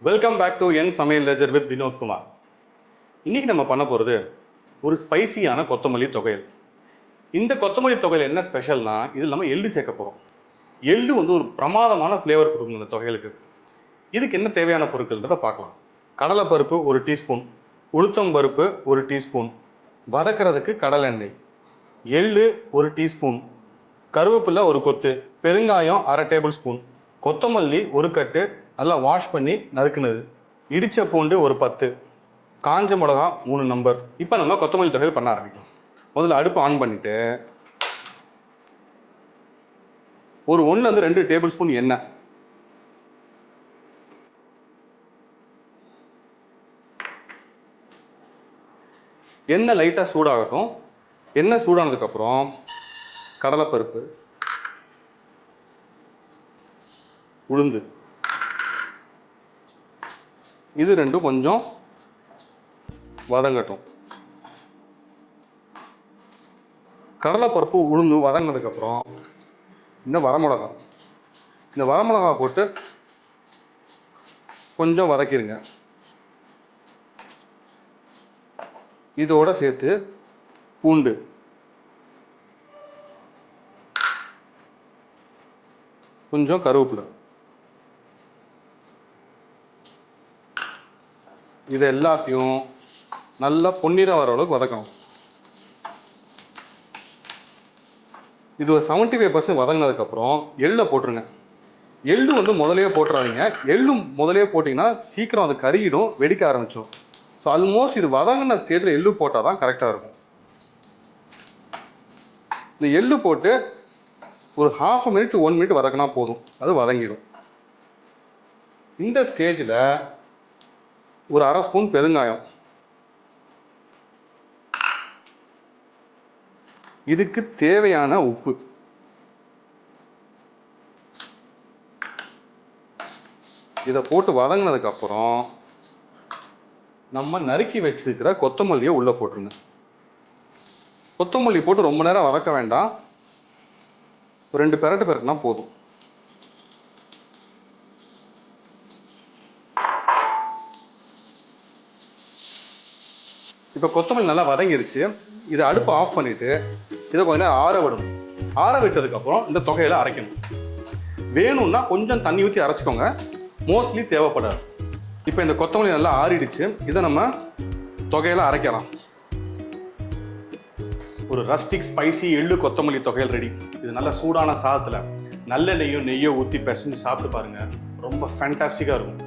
Welcome back to என் சமையல் ledger with Vinod Kumar. இன்னைக்கு நம்ம பண்ண போகிறது ஒரு ஸ்பைசியான கொத்தமல்லி தொகையல். இந்த கொத்தமல்லி தொகையல் என்ன ஸ்பெஷல்னா, இதில் நம்ம எள்ளு சேர்க்க போகிறோம். எள்ளு வந்து ஒரு பிரமாதமான ஃப்ளேவர் கொடுக்கும் இந்த தொகையலுக்கு. இதுக்கு என்ன தேவையான பொருட்கள்ன்றதை பார்க்கலாம். கடலைப்பருப்பு 1 டீஸ்பூன், உளுத்தம் பருப்பு 1 டீஸ்பூன், வதக்கிறதுக்கு கடலெண்ணெய், எள்ளு 1 டீஸ்பூன், கருவேப்பிலை 1 கொத்து, பெருங்காயம் 1/2 டேபிள் ஸ்பூன், கொத்தமல்லி 1 கட்டு நல்லா வாஷ் பண்ணி நறுக்குனது, இடிச்ச பூண்டு ஒரு 10, காஞ்ச மிளகா 3 நம்பர். இப்போ நம்ம கொத்தமல்லி தொகையல் பண்ண ஆரம்பிக்கலாம். முதல்ல அடுப்பு ஆன் பண்ணிட்டு ஒரு 1-2 டேபிள் ஸ்பூன் எண்ணெய், எண்ணெய் லைட்டாக சூடாகட்டும். எண்ணெய் சூடானதுக்கப்புறம் கடலைப்பருப்பு, உளுந்து, இது ரெண்டும் கொஞ்சம் வதங்கட்டும். கடலைப்பருப்பு உளுந்து வதங்கினதுக்கப்புறம் இந்த வரமிளகா போட்டு கொஞ்சம் வதக்கிடுங்க. இதோட சேர்த்து பூண்டு, கொஞ்சம் கருவேப்பிலை, இது எல்லாத்தையும் நல்லா பொன்னிறம் வர அளவுக்கு வதக்கணும். இது ஒரு 75% வதங்கினதுக்கப்புறம் எள்ளை போட்டுருங்க. எள்ளு வந்து முதலையே போட்டுறாதீங்க. எள்ளு முதலையே போட்டிங்கன்னா சீக்கிரம் அது கருகிடும், வெடிக்க ஆரம்பிச்சோம். ஸோ ஆல்மோஸ்ட் இது வதங்கின ஸ்டேஜில் எள்ளு போட்டால் தான் கரெக்டாக இருக்கும். இந்த எள்ளு போட்டு ஒரு 1/2 மினிட் to 1 மினிட் வதக்கினா போதும், அது வதங்கிடும். இந்த ஸ்டேஜில் ஒரு 1/2 ஸ்பூன் பெருங்காயம், இதுக்கு தேவையான உப்பு, இதை போட்டு வதங்கினதுக்கு அப்புறம் நம்ம நறுக்கி வச்சிருக்கிற கொத்தமல்லியை உள்ள போட்டுருங்க. கொத்தமல்லி போட்டு ரொம்ப நேரம் வதக்க வேண்டாம், ஒரு 2 பெரட்டு பெரட்டுனா போதும். இப்போ கொத்தமல்லி நல்லா வதங்கிருச்சு. இதை அடுப்பு ஆஃப் பண்ணிவிட்டு இதை கொஞ்ச நேரம் ஆற விடணும். ஆற விட்டதுக்கப்புறம் இந்த தொகையில அரைக்கணும். வேணும்னா கொஞ்சம் தண்ணி ஊற்றி அரைச்சிக்கோங்க, மோஸ்ட்லி தேவைப்படாது. இப்போ இந்த கொத்தமல்லி நல்லா ஆறிடுச்சு. இதை நம்ம தொகையில அரைக்கலாம். ஒரு ரஸ்டிக் ஸ்பைசி எள்ளு கொத்தமல்லி தொகையல் ரெடி. இது நல்லா சூடான சாதத்தில் நல்லெண்ணெய்யோ நெய்யோ ஊற்றி பிசைஞ்சு சாப்பிட்டு பாருங்கள், ரொம்ப ஃபேண்டாஸ்டிக்காக இருக்கும்.